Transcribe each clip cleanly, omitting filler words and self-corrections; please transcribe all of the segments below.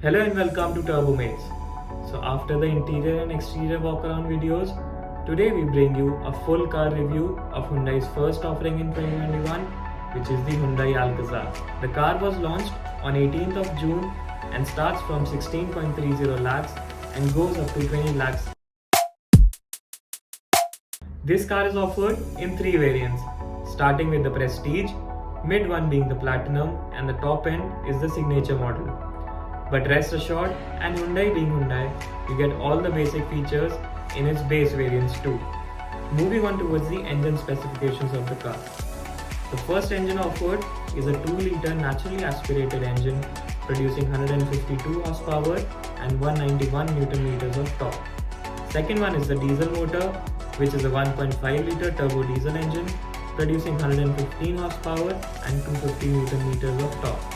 Hello and welcome to Turbo Maze. So after the interior and exterior walk around videos, today we bring you a full car review of Hyundai's first offering in 2021, which is the Hyundai Alcazar. The car was launched on 18th of June and starts from 16.30 lakhs and goes up to 20 lakhs. This car is offered in three variants, starting with the Prestige, mid one being the Platinum, and the top end is the Signature model. But rest assured, and Hyundai being Hyundai, you get all the basic features in its base variants too. Moving on towards the engine specifications of the car. The first engine offered is a 2-liter naturally aspirated engine producing 152 horsepower and 191 Nm of torque. Second one is the diesel motor, which is a 1.5-liter turbo diesel engine producing 115 horsepower and 250 Nm of torque.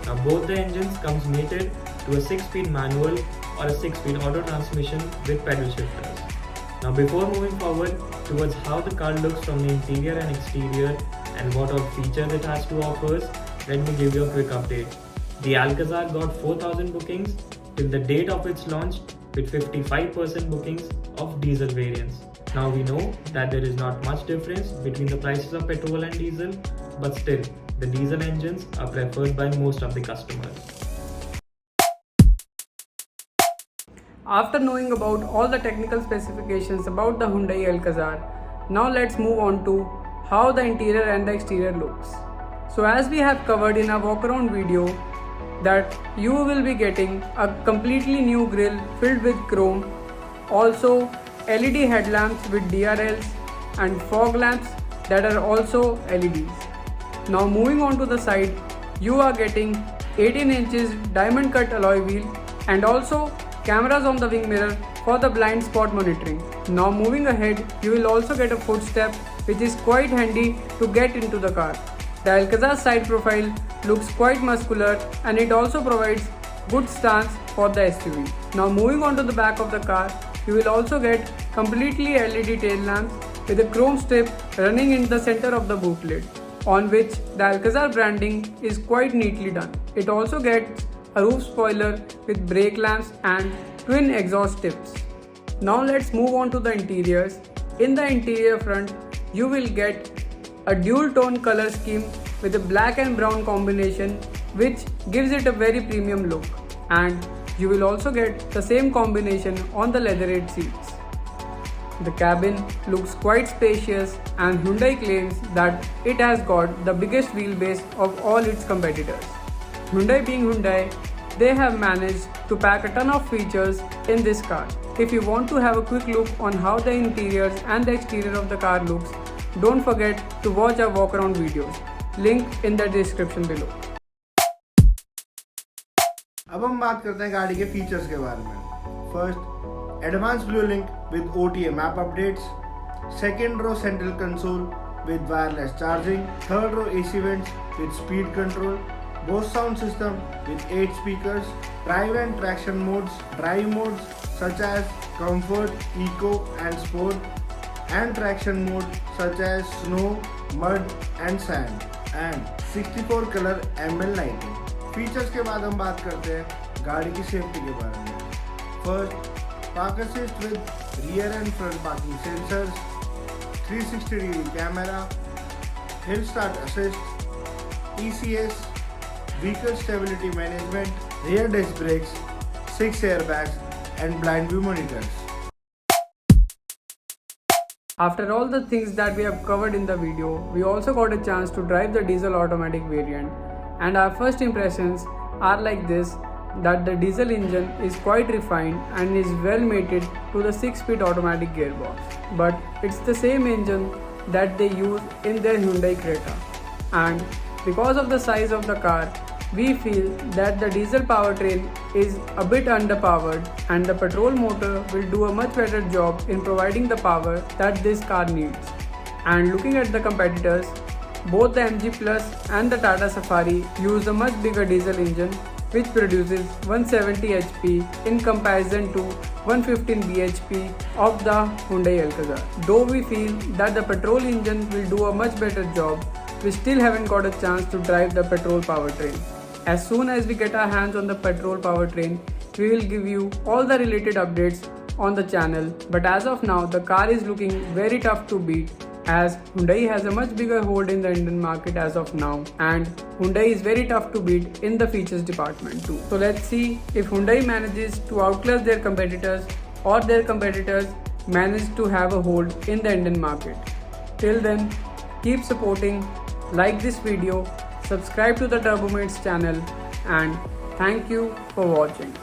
Now both the engines comes mated to a 6-speed manual or a 6-speed auto transmission with pedal shifters. Now before moving forward towards how the car looks from the interior and exterior and what all features it has to offer, let me give you a quick update. The Alcazar got 4,000 bookings till the date of its launch with 55% bookings of diesel variants. Now we know that there is not much difference between the prices of petrol and diesel, but still, the diesel engines are preferred by most of the customers. After knowing about all the technical specifications about the Hyundai Alcazar, now let's move on to how the interior and the exterior looks. So as we have covered in our walk around video, that you will be getting a completely new grille filled with chrome, also LED headlamps with DRLs and fog lamps that are also LEDs. Now moving on to the side, you are getting 18 inches diamond cut alloy wheel and also cameras on the wing mirror for the blind spot monitoring. Now moving ahead, you will also get a footstep which is quite handy to get into the car. The Alcazar side profile looks quite muscular and it also provides good stance for the SUV. Now moving on to the back of the car, you will also get completely LED tail lamps with a chrome strip running in the center of the boot lid, on which the Alcazar branding is quite neatly done. It also gets a roof spoiler with brake lamps and twin exhaust tips. Now let's move on to the interiors. In the interior front, you will get a dual tone color scheme with a black and brown combination which gives it a very premium look, and you will also get the same combination on the leatherette seats. The cabin looks quite spacious and Hyundai claims that it has got the biggest wheelbase of all its competitors. Hyundai being Hyundai, they have managed to pack a ton of features in this car. If you want to have a quick look on how the interiors and the exterior of the car looks, don't forget to watch our walk around videos. Link in the description below. अब हम बात करते हैं गाड़ी के features के बारे में. First, advance blue link with OTA map updates. Second row central console with wireless charging. Third row AC vents with speed control. Bose sound system with 8 speakers. Drive and traction modes. Drive modes such as Comfort, Eco and Sport. And traction mode such as Snow, Mud and Sand. And 64 color ambient lighting. Features के बाद हम बात करते हैं गाड़ी की safety के बारे में. First, park assist with rear and front parking sensors, 360 degree camera, hill start assist, ECS, vehicle stability management, rear disc brakes, 6 airbags and blind view monitors. After all the things that we have covered in the video, we also got a chance to drive the diesel automatic variant. And our first impressions are like this, that the diesel engine is quite refined and is well mated to the 6-speed automatic gearbox. But it's the same engine that they use in their Hyundai Creta. And because of the size of the car, we feel that the diesel powertrain is a bit underpowered and the petrol motor will do a much better job in providing the power that this car needs. And looking at the competitors, both the MG Plus and the Tata Safari use a much bigger diesel engine which produces 170 HP in comparison to 115 bhp of the Hyundai Alcazar. Though we feel that the petrol engine will do a much better job, we still haven't got a chance to drive the petrol powertrain. As soon as we get our hands on the petrol powertrain, we will give you all the related updates on the channel. But as of now, the car is looking very tough to beat, as Hyundai has a much bigger hold in the Indian market as of now, and Hyundai is very tough to beat in the features department too. So let's see if Hyundai manages to outclass their competitors or their competitors manage to have a hold in the Indian market. Till then, keep supporting, like this video, subscribe to the Turbomates channel, and thank you for watching.